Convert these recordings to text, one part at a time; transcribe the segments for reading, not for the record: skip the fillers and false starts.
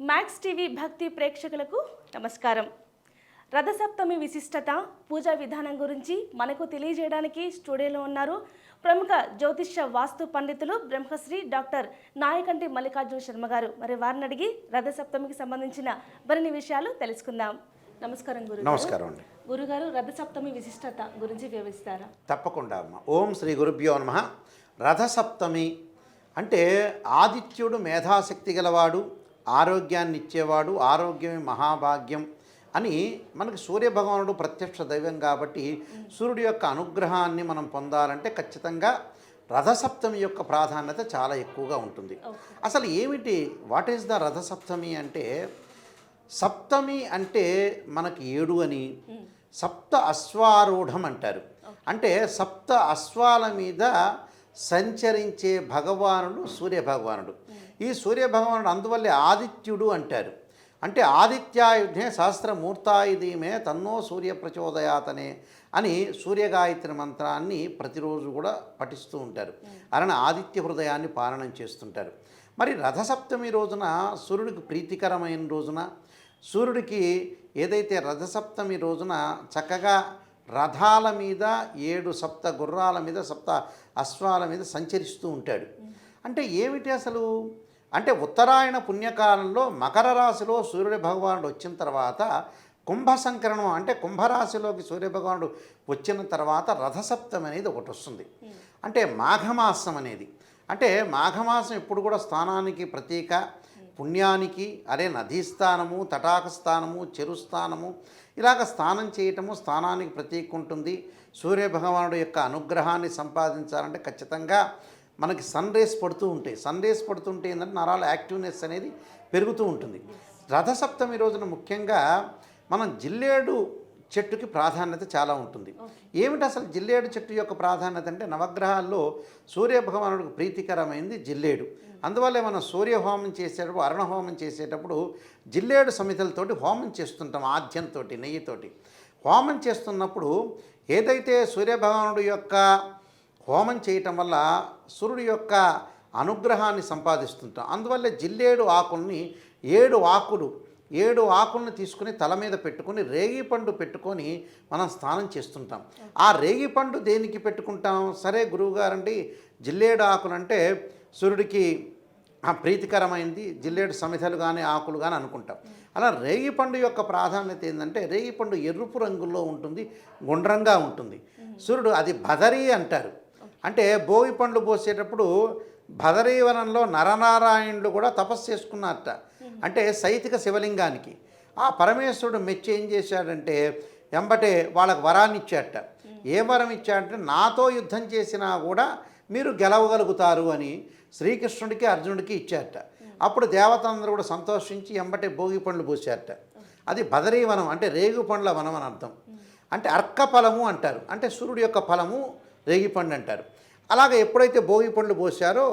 Max TV భక్తి ప్రేక్షకులకు నమస్కారం. రథసప్తమి విశిష్టత, పూజా విధానం గురించి మనకు తెలియజేయడానికి స్టూడియోలో ఉన్నారు ప్రముఖ జ్యోతిష్య వాస్తు పండితులు బ్రహ్మశ్రీ డాక్టర్ నాయకంటి మల్లికార్జున శర్మ గారు. మరి వారిని అడిగి రథసప్తమికి సంబంధించిన మరిన్ని విషయాలు తెలుసుకుందాం. నమస్కారం గురు. నమస్కారం అండి. గురుగారు, రథసప్తమి విశిష్టత గురించి వివరిస్తారా? తప్పకుండా అమ్మ. ఓం శ్రీ గురుభ్యో నమః. రథసప్తమి అంటే ఆదిత్యుడు మేధాశక్తి గలవాడు, ఆరోగ్యాన్ని ఇచ్చేవాడు, ఆరోగ్యమే మహాభాగ్యం అని మనకి సూర్యభగవానుడు ప్రత్యక్ష దైవం కాబట్టి సూర్యుడి యొక్క అనుగ్రహాన్ని మనం పొందాలంటే ఖచ్చితంగా రథసప్తమి యొక్క ప్రాధాన్యత చాలా ఎక్కువగా ఉంటుంది. అసలు ఏమిటి, వాట్ ఈస్ ద రథసప్తమి అంటే, సప్తమి అంటే మనకి 7 అని, సప్త అశ్వారూఢం అంటారు. అంటే సప్త అశ్వాల మీద సంచరించే భగవానుడు సూర్యభగవానుడు. ఈ సూర్యభగవానుడు అందువల్లే ఆదిత్యుడు అంటారు. అంటే ఆదిత్యాయుధే సహస్రమూర్తాయుధీమే తన్నో సూర్య ప్రచోదయాతనే అని సూర్యగాయత్రి మంత్రాన్ని ప్రతిరోజు కూడా పఠిస్తూ ఉంటారు. అలానే ఆదిత్య హృదయాన్ని పాలనం చేస్తుంటారు. మరి రథసప్తమి రోజున సూర్యుడికి ప్రీతికరమైన రోజున, సూర్యుడికి ఏదైతే రథసప్తమి రోజున చక్కగా రథాల మీద 7 సప్త గుర్రాల మీద, సప్త అశ్వాల మీద సంచరిస్తూ ఉంటాడు. అంటే ఏమిటి అసలు అంటే, ఉత్తరాయణ పుణ్యకాలంలో మకర రాశిలో సూర్యుడి భగవానుడు వచ్చిన తర్వాత కుంభ సంకరణం అంటే కుంభరాశిలోకి సూర్యభగవానుడు వచ్చిన తర్వాత రథసప్తమి అనేది ఒకటి వస్తుంది. అంటే మాఘమాసం అనేది, అంటే మాఘమాసం ఎప్పుడు కూడా స్థానానికి ప్రతీక, పుణ్యానికి, అదే నదీ స్థానము, తటాక స్థానము, చెరు స్థానము, ఇలాగ స్నానం చేయటము స్థానానికి ప్రతీక ఉంటుంది. సూర్యభగవానుడు యొక్క అనుగ్రహాన్ని సంపాదించాలంటే ఖచ్చితంగా మనకి సన్ రేస్ పడుతూ ఉంటాయి. సన్ రేస్ పడుతుంటే ఏంటంటే నరాల యాక్టివ్నెస్ అనేది పెరుగుతూ ఉంటుంది. రథసప్తమి రోజున ముఖ్యంగా మనం జిల్లేడు చెట్టుకి ప్రాధాన్యత చాలా ఉంటుంది. ఏమిటి అసలు జిల్లేడు చెట్టు యొక్క ప్రాధాన్యత అంటే, నవగ్రహాల్లో సూర్యభగవానుడికి ప్రీతికరమైంది జిల్లేడు. అందువల్లే మనం సూర్యహోమం చేసేటప్పుడు, అరుణ హోమం చేసేటప్పుడు జిల్లేడు సమితులతోటి హోమం చేస్తుంటాం. ఆద్యంతో, నెయ్యితోటి హోమం చేస్తున్నప్పుడు ఏదైతే సూర్యభగవానుడు యొక్క హోమం చేయటం వల్ల సూర్యుడి యొక్క అనుగ్రహాన్ని సంపాదిస్తుంటాం. అందువల్ల జిల్లేడు ఆకుల్ని 7 ఆకులను తీసుకుని తల మీద పెట్టుకొని రేగిపండు పెట్టుకొని మనం స్నానం చేస్తుంటాం. ఆ రేగిపండు దేనికి పెట్టుకుంటాం? సరే గురువుగారండి, జిల్లేడు ఆకులు అంటే సూర్యుడికి ప్రీతికరమైంది, జిల్లేడు సమిధలు కానీ ఆకులు కానీ అనుకుంటాం. అలా రేగిపండు యొక్క ప్రాధాన్యత ఏంటంటే, రేగిపండు ఎరుపు రంగులో ఉంటుంది, గుండ్రంగా ఉంటుంది. సూర్యుడు అది బదరీ అంటారు. అంటే భోగి పండ్లు పోసేటప్పుడు భదరీవనంలో నరనారాయణులు కూడా తపస్సు చేసుకున్నారట. అంటే సైతిక శివలింగానికి ఆ పరమేశ్వరుడు మెచ్చి ఏం చేశాడంటే, ఎంబటే వాళ్ళకు వరాన్ని ఇచ్చాడట. ఏ వరం ఇచ్చాడంటే, నాతో యుద్ధం చేసినా కూడా మీరు గెలవగలుగుతారు అని శ్రీకృష్ణుడికి అర్జునుడికి ఇచ్చారట. అప్పుడు దేవతలందరూ కూడా సంతోషించి ఎంబటే భోగి పండ్లు పోసారట. అది బదరీవనం అంటే రేగు పండ్ల వనం అని అర్థం. అంటే అర్క ఫలము అంటారు. అంటే సూర్యుడి యొక్క ఫలము రేగిపండు అంటారు. అలాగే ఎప్పుడైతే భోగి పండ్లు పోసారో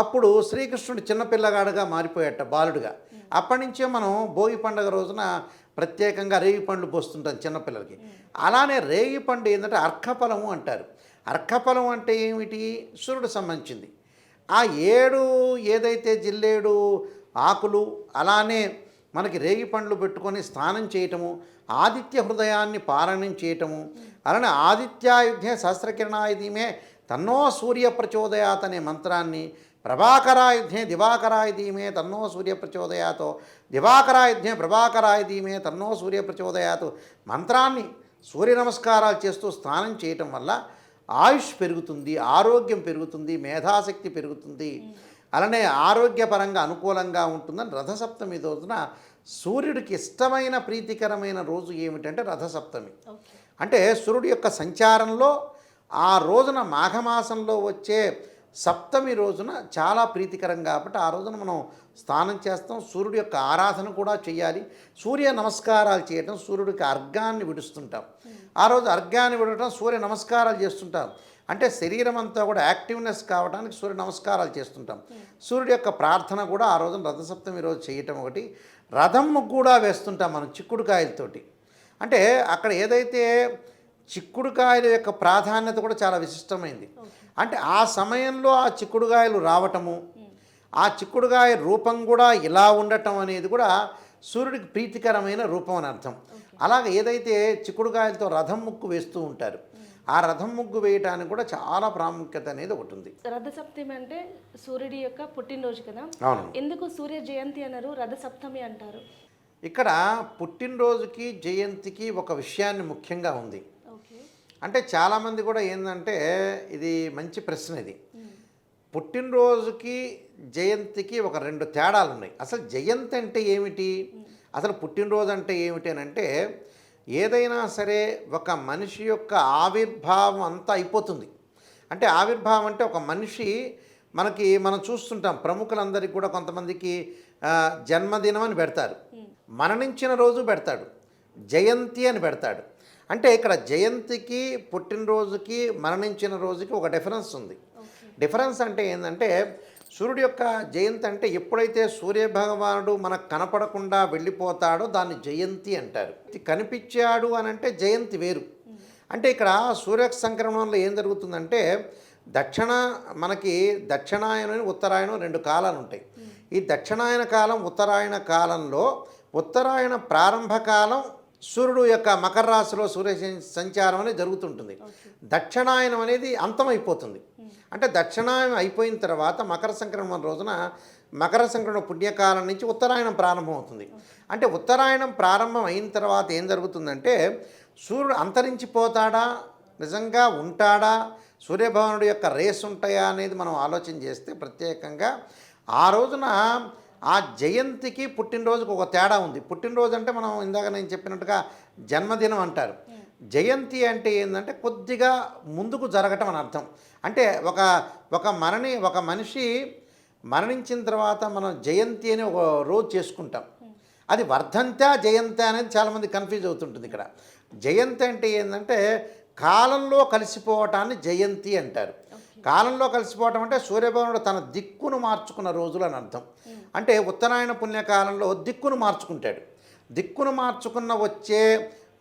అప్పుడు శ్రీకృష్ణుడు చిన్నపిల్లగాడుగా మారిపోయాట, బాలుడుగా. అప్పటి నుంచే మనం భోగి పండుగ రోజున ప్రత్యేకంగా రేగిపండ్లు పోస్తుంటాం చిన్నపిల్లలకి. అలానే రేగిపండు ఏంటంటే అర్కఫలము అంటారు. అర్కఫలం అంటే ఏమిటి? సూర్యుడు సంబంధించింది. ఆ 7 ఏదైతే జిల్లేడు ఆకులు, అలానే మనకి రేగిపండ్లు పెట్టుకొని స్నానం చేయటము, ఆదిత్య హృదయాన్ని పాలనం చేయటము, అలానే ఆదిత్యాయుధే సహస్రకిరణాయుధీమే తన్నో సూర్య ప్రచోదయాత్ అనే మంత్రాన్ని, ప్రభాకరాయుధే దివాకరాయుధీమే తన్నో సూర్య ప్రచోదయాతో, దివాకరాయుధే ప్రభాకరాయుధీమే తన్నో సూర్య ప్రచోదయాత్ మంత్రాన్ని సూర్య నమస్కారాలు చేస్తూ స్నానం చేయటం వల్ల ఆయుష్ పెరుగుతుంది, ఆరోగ్యం పెరుగుతుంది, మేధాశక్తి పెరుగుతుంది, అలానే ఆరోగ్యపరంగా అనుకూలంగా ఉంటుందని రథసప్తమి రోజున సూర్యుడికి ఇష్టమైన ప్రీతికరమైన రోజు ఏమిటంటే రథసప్తమి. అంటే సూర్యుడి యొక్క సంచారంలో ఆ రోజున మాఘమాసంలో వచ్చే సప్తమి రోజున చాలా ప్రీతికరం కాబట్టి ఆ రోజున మనం స్నానం చేస్తాం. సూర్యుడి యొక్క ఆరాధన కూడా చేయాలి. సూర్య నమస్కారాలు చేయటం, సూర్యుడికి అర్ఘాన్ని విడుస్తుంటాం. ఆ రోజు అర్ఘాన్ని విడటం, సూర్య నమస్కారాలు చేస్తుంటాం. అంటే శరీరం అంతా కూడా యాక్టివ్నెస్ కావడానికి సూర్య నమస్కారాలు చేస్తుంటాం. సూర్యుడి యొక్క ప్రార్థన కూడా ఆ రోజున రథసప్తమి రోజు చేయటం ఒకటి. రథం కూడా వేస్తుంటాం మనం చిక్కుడుకాయలతోటి. అంటే అక్కడ ఏదైతే చిక్కుడుకాయల యొక్క ప్రాధాన్యత కూడా చాలా విశిష్టమైంది. అంటే ఆ సమయంలో ఆ చిక్కుడుకాయలు రావటము, ఆ చిక్కుడుగాయ రూపం కూడా ఇలా ఉండటం అనేది కూడా సూర్యుడికి ప్రీతికరమైన రూపం అని అర్థం. అలాగే ఏదైతే చిక్కుడుగాయలతో రథం ముగ్గు వేస్తూ ఉంటారు, ఆ రథం ముగ్గు వేయటానికి కూడా చాలా ప్రాముఖ్యత అనేది ఒకటి ఉంది. రథసప్తమి అంటే సూర్యుడి యొక్క పుట్టినరోజు కదా. అవును. ఎందుకు సూర్య జయంతి అన్నారు, రథసప్తమి అంటారు? ఇక్కడ పుట్టినరోజుకి జయంతికి ఒక విషయాన్ని ముఖ్యంగా ఉంది. ఓకే. అంటే చాలామంది కూడా ఏంటంటే, ఇది మంచి ప్రశ్న ఇది. పుట్టినరోజుకి జయంతికి ఒక రెండు తేడాలు ఉన్నాయి. అసలు జయంతి అంటే ఏమిటి, అసలు పుట్టినరోజు అంటే ఏమిటి అని అంటే, ఏదైనా సరే ఒక మనిషి యొక్క ఆవిర్భావం అంతా అయిపోతుంది. అంటే ఆవిర్భావం అంటే ఒక మనిషి మనం చూస్తుంటాం, ప్రముఖులందరికీ కూడా కొంతమందికి జన్మదినం అని పెడతారు, మరణించిన రోజు పెడతాడు, జయంతి అని పెడతాడు. అంటే ఇక్కడ జయంతికి పుట్టినరోజుకి మరణించిన రోజుకి ఒక డిఫరెన్స్ ఉంది. డిఫరెన్స్ అంటే ఏంటంటే, సూర్యుడి యొక్క జయంతి అంటే ఎప్పుడైతే సూర్యభగవానుడు మనకు కనపడకుండా వెళ్ళిపోతాడో దాన్ని జయంతి అంటారు. కనిపించాడు అని అంటే జయంతి వేరు. అంటే ఇక్కడ సూర్య సంక్రమణంలో ఏం జరుగుతుందంటే, మనకి దక్షిణాయనం ఉత్తరాయణం రెండు కాలాలు ఉంటాయి. ఈ దక్షిణాయన కాలం ఉత్తరాయణ కాలంలో ఉత్తరాయణ ప్రారంభ కాలం సూర్యుడు యొక్క మకర రాశిలో సూర్య సంచారం అనేది జరుగుతుంటుంది. దక్షిణాయనం అనేది అంతమైపోతుంది. అంటే దక్షిణాయనం అయిపోయిన తర్వాత మకర సంక్రమణ రోజున మకర సంక్రమణ పుణ్యకాలం నుంచి ఉత్తరాయణం ప్రారంభమవుతుంది. అంటే ఉత్తరాయణం ప్రారంభం అయిన తర్వాత ఏం జరుగుతుందంటే, సూర్యుడు అంతరించిపోతాడా, నిజంగా ఉంటాడా, సూర్యభగవానుడు యొక్క రేస్ ఉంటాయా అనేది మనం ఆలోచన చేస్తే ప్రత్యేకంగా ఆ రోజున ఆ జయంతికి పుట్టినరోజుకి ఒక తేడా ఉంది. పుట్టినరోజు అంటే మనం ఇందాక నేను చెప్పినట్టుగా జన్మదినం అంటారు. జయంతి అంటే ఏంటంటే కొద్దిగా ముందుకు జరగటం అని అర్థం. అంటే ఒక మనిషి మరణించిన తర్వాత మనం జయంతి అని ఒక రోజు చేసుకుంటాం. అది వర్ధంత జయంతి అనేది చాలామంది కన్ఫ్యూజ్ అవుతుంటుంది. ఇక్కడ జయంతి అంటే ఏంటంటే కాలంలో కలిసిపోవటాన్ని జయంతి అంటారు. కాలంలో కలిసిపోవటం అంటే సూర్యభగవానుడు తన దిక్కును మార్చుకున్న రోజులు అని అర్థం. అంటే ఉత్తరాయణ పుణ్యకాలంలో దిక్కును మార్చుకుంటాడు. దిక్కును మార్చుకున్న వచ్చే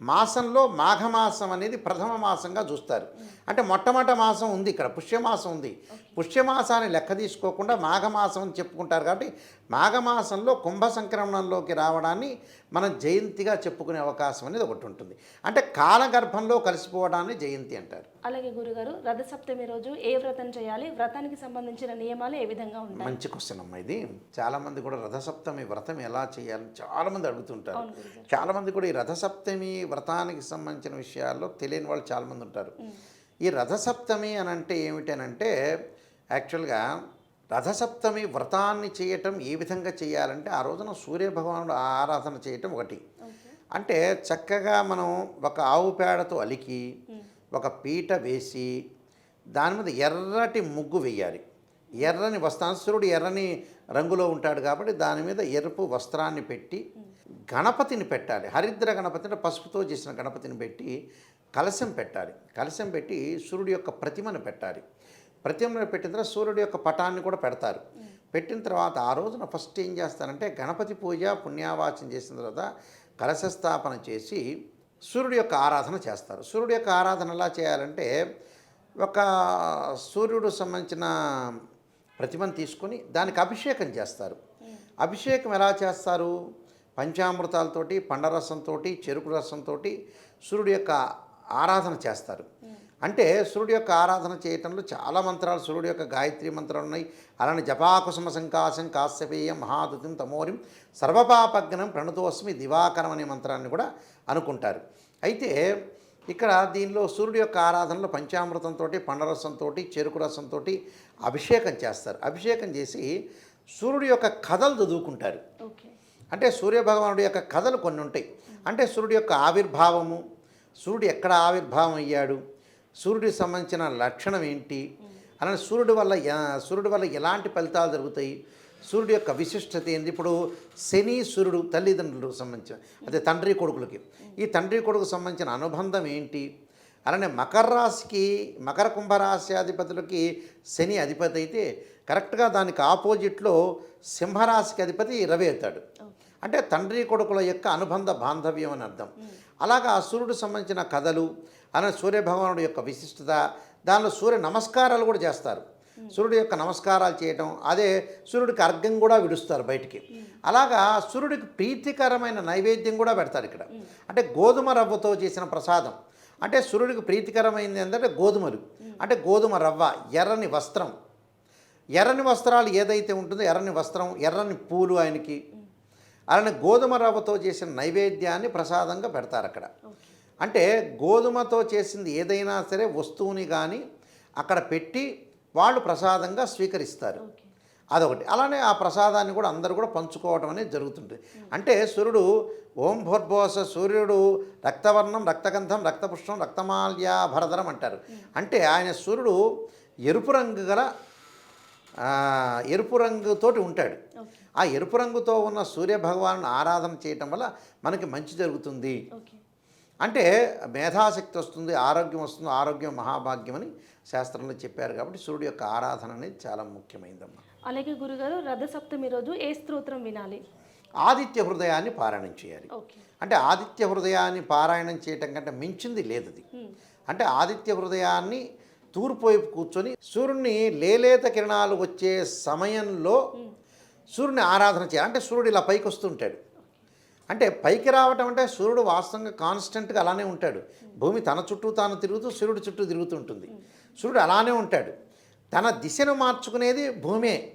మాసంలో మాఘమాసం అనేది ప్రథమ మాసంగా చూస్తారు. అంటే మొట్టమొదటి మాసం ఉంది, ఇక్కడ పుష్యమాసం ఉంది. పుష్యమాసాన్ని లెక్క తీసుకోకుండా మాఘమాసం అని చెప్పుకుంటారు. కాబట్టి మాఘమాసంలో కుంభ సంక్రమణంలోకి రావడాన్ని మనం జయంతిగా చెప్పుకునే అవకాశం అనేది ఒకటి ఉంటుంది. అంటే కాలగర్భంలో కలిసిపోవడాన్ని జయంతి అంటారు. అలాగే గురుగారు, రథసప్తమి రోజు ఏ వ్రతం చేయాలి, వ్రతానికి సంబంధించిన నియమాలు ఏ విధంగా ఉంటాయి? మంచి క్వశ్చన్ అమ్మ ఇది. చాలామంది కూడా రథసప్తమి వ్రతం ఎలా చేయాలని చాలామంది అడుగుతుంటారు. చాలామంది కూడా ఈ రథసప్తమి వ్రతానికి సంబంధించిన విషయాల్లో తెలియని వాళ్ళు చాలామంది ఉంటారు. ఈ రథసప్తమి అని అంటే ఏమిటి అని అంటే, యాక్చువల్గా రథసప్తమి వ్రతాన్ని చేయటం ఏ విధంగా చేయాలంటే, ఆ రోజున సూర్యభగవానుడు ఆరాధన చేయటం ఒకటి. అంటే చక్కగా మనం ఒక ఆవు పేడతో అలికి ఒక పీట వేసి దాని మీద ఎర్రటి ముగ్గు వేయాలి. ఎర్రని వస్త్రాన్ని, సూర్యుడు ఎర్రని రంగులో ఉంటాడు కాబట్టి దాని మీద ఎరుపు వస్త్రాన్ని పెట్టి గణపతిని పెట్టాలి. హరిద్ర గణపతి అంటే పసుపుతో చేసిన గణపతిని పెట్టి కలశం పెట్టాలి. కలశం పెట్టి సూర్యుడి యొక్క ప్రతిమను పెట్టాలి. ప్రతిమను పెట్టిన తర్వాత సూర్యుడి యొక్క పటాన్ని కూడా పెడతారు. పెట్టిన తర్వాత ఆ రోజున ఫస్ట్ ఏం చేస్తారంటే, గణపతి పూజ పుణ్యావాచన చేసిన తర్వాత కలశ స్థాపన చేసి సూర్యుడి యొక్క ఆరాధన చేస్తారు. సూర్యుడి యొక్క ఆరాధన ఎలా చేయాలంటే, ఒక సూర్యుడు సంబంధించిన ప్రతిమను తీసుకొని దానికి అభిషేకం చేస్తారు. అభిషేకం ఎలా చేస్తారు? పంచామృతాలతోటి, పండరసంతో, చెరుకు రసంతో సూర్యుడి యొక్క ఆరాధన చేస్తారు. అంటే సూర్యుడి యొక్క ఆరాధన చేయటంలో చాలా మంత్రాలు, సూర్యుడి యొక్క గాయత్రి మంత్రాలు ఉన్నాయి. అలానే జపాకుసుమ సంకాశం కాశ్యపేయం మహాదుతిం తమోరిం సర్వపాపజ్ఞనం ప్రణతోస్మి దివాకరం అనే మంత్రాన్ని కూడా అనుకుంటారు. అయితే ఇక్కడ దీనిలో సూర్యుడి యొక్క ఆరాధనలో పంచామృతంతో, పండరసంతో, చెరుకు రసంతో అభిషేకం చేస్తారు. అభిషేకం చేసి సూర్యుడి యొక్క కథలు చదువుకుంటారు. అంటే సూర్యభగవానుడి యొక్క కథలు కొన్ని ఉంటాయి. అంటే సూర్యుడి యొక్క ఆవిర్భావము, సూర్యుడు ఎక్కడ ఆవిర్భావం అయ్యాడు, సూర్యుడికి సంబంధించిన లక్షణం ఏంటి, అలానే సూర్యుడి వల్ల ఎలాంటి ఫలితాలు జరుగుతాయి, సూర్యుడి యొక్క విశిష్టత ఏంది. ఇప్పుడు శని సూర్యుడు తల్లిదండ్రులకు సంబంధించిన, అదే తండ్రి కొడుకులకి, ఈ తండ్రి కొడుకు సంబంధించిన అనుబంధం ఏంటి, అలానే మకర కుంభరాశి అధిపతులకి శని అధిపతి అయితే కరెక్ట్గా దానికి ఆపోజిట్లో సింహరాశికి అధిపతి రవి అవుతాడు. అంటే తండ్రి కొడుకుల యొక్క అనుబంధ బాంధవ్యం అని అర్థం. అలాగా సూర్యుడు సంబంధించిన కథలు, అలానే సూర్యభగవానుడు యొక్క విశిష్టత, దానిలో సూర్య నమస్కారాలు కూడా చేస్తారు. సూర్యుడి యొక్క నమస్కారాలు చేయటం, అదే సూర్యుడికి అర్ఘ్యం కూడా విడుస్తారు బయటికి. అలాగా సూర్యుడికి ప్రీతికరమైన నైవేద్యం కూడా పెడతారు ఇక్కడ. అంటే గోధుమ రవ్వతో చేసిన ప్రసాదం. అంటే సూర్యుడికి ప్రీతికరమైనది ఏంటంటే గోధుమలు, అంటే గోధుమ రవ్వ, ఎర్రని వస్త్రం, ఎర్రని వస్త్రాలు ఏదైతే ఉంటుందో ఎర్రని వస్త్రం, ఎర్రని పూలు ఆయనకి, అలానే గోధుమ రవ్వతో చేసిన నైవేద్యాన్ని ప్రసాదంగా పెడతారు అక్కడ. అంటే గోధుమతో చేసింది ఏదైనా సరే వస్తువుని కానీ అక్కడ పెట్టి వాళ్ళు ప్రసాదంగా స్వీకరిస్తారు. అదొకటి. అలానే ఆ ప్రసాదాన్ని కూడా అందరూ కూడా పంచుకోవడం అనేది జరుగుతుంటుంది. అంటే సూర్యుడు ఓం భోర్భోస, సూర్యుడు రక్తవర్ణం, రక్తగంధం, రక్తపుష్పం, రక్తమాల్యాభరధరం అంటారు. అంటే ఆయన సూర్యుడు ఎరుపు రంగు గల ఎరుపు రంగుతోటి ఉంటాడు. ఆ ఎరుపు రంగుతో ఉన్న సూర్యభగవాను ఆరాధన చేయటం వల్ల మనకి మంచి జరుగుతుంది. అంటే మేధాశక్తి వస్తుంది, ఆరోగ్యం వస్తుంది, ఆరోగ్యం మహాభాగ్యం అని శాస్త్రంలో చెప్పారు. కాబట్టి సూర్యుడు యొక్క ఆరాధన అనేది చాలా ముఖ్యమైనదమ్మా. అలాగే గురుగారు, రథసప్తమి రోజు ఏ స్తోత్రం వినాలి? ఆదిత్య హృదయాన్ని పారాయణం చేయాలి. అంటే ఆదిత్య హృదయాన్ని పారాయణం చేయటం కంటే మించింది లేదు అది. అంటే ఆదిత్య హృదయాన్ని తూర్పు వైపు కూర్చొని సూర్యుడిని లేలేత కిరణాలు వచ్చే సమయంలో సూర్యుని ఆరాధన చేయాలి. అంటే సూర్యుడు ఇలా పైకి వస్తుంటాడు. అంటే పైకి రావటం అంటే సూర్యుడు వాస్తవంగా కాన్స్టెంట్గా అలానే ఉంటాడు. భూమి తన చుట్టూ తాను తిరుగుతూ సూర్యుడు చుట్టూ తిరుగుతుంటుంది. సూర్యుడు అలానే ఉంటాడు. తన దిశను మార్చుకునేది భూమే.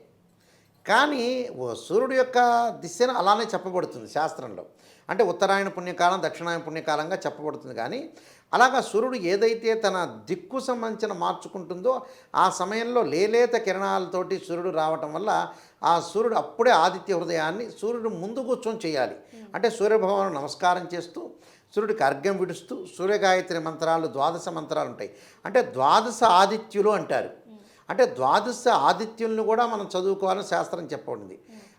కానీ సూర్యుడు యొక్క దిశను అలానే చెప్పబడుతుంది శాస్త్రంలో. అంటే ఉత్తరాయణ పుణ్యకాలం, దక్షిణాయన పుణ్యకాలంగా చెప్పబడుతుంది. కానీ అలాగా సూర్యుడు ఏదైతే తన దిక్కు సంబంధించిన మార్చుకుంటుందో ఆ సమయంలో లేలేత కిరణాలతోటి సూర్యుడు రావటం వల్ల ఆ సూర్యుడు అప్పుడే ఆదిత్య హృదయాన్ని సూర్యుడు ముందు కూర్చొని చేయాలి. అంటే సూర్యభగవాను నమస్కారం చేస్తూ సూర్యుడికి అర్ఘ్యం విడుస్తూ సూర్యగాయత్రి మంత్రాలు, ద్వాదశ మంత్రాలు ఉంటాయి. అంటే ద్వాదశ ఆదిత్యులు అంటారు. అంటే ద్వాదశ ఆదిత్యులను కూడా మనం చదువుకోవాలని శాస్త్రం చెప్పబడింది.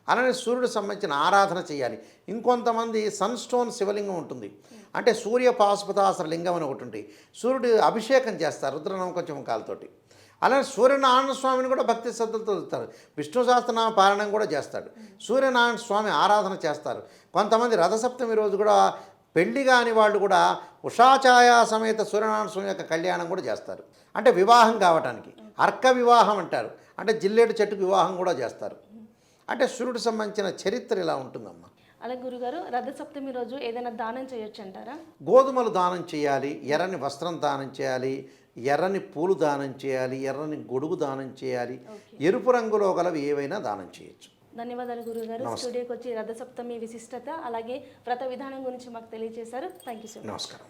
అలానే సూర్యుడు సంబంధించిన ఆరాధన చేయాలి. ఇంకొంతమంది సన్ స్టోన్ శివలింగం ఉంటుంది. అంటే సూర్య పాశుపతాసర లింగం అని ఒకటి ఉంటుంది. సూర్యుడు అభిషేకం చేస్తారు రుద్రనమకొంచెముఖాలతోటి. అలానే సూర్యనారాయణ స్వామిని కూడా భక్తి శ్రద్ధలతో చదువుతారు. విష్ణు సహస్రనామ పారాయణం కూడా చేస్తాడు. సూర్యనారాయణ స్వామి ఆరాధన చేస్తారు. కొంతమంది రథసప్తమి రోజు కూడా పెళ్లి కాని వాళ్ళు కూడా ఉషాఛాయ సమేత సూర్యనారాయణ స్వామి యొక్క కళ్యాణం కూడా చేస్తారు. అంటే వివాహం కావటానికి అర్క వివాహం అంటారు. అంటే జిల్లేడు చెట్టుకు వివాహం కూడా చేస్తారు. అంటే సూర్యుడు సంబంధించిన చరిత్ర ఇలా ఉంటుందమ్మా. అలాగే గురుగారు, రథసప్తమి రోజు ఏదైనా దానం చేయొచ్చు అంటారా? గోధుమలు దానం చేయాలి, ఎర్రని వస్త్రం దానం చేయాలి, ఎర్రని పూలు దానం చేయాలి, ఎర్రని గొడుగు దానం చేయాలి, ఎరుపు రంగులో గలవి ఏవైనా దానం చేయొచ్చు. ధన్యవాదాలు గురుగారు. స్టూడియోకి వచ్చి రథసప్తమి విశిష్టత అలాగే వ్రత విధానం గురించి మాకు తెలియజేశారు. Thank you so much. నమస్కారం.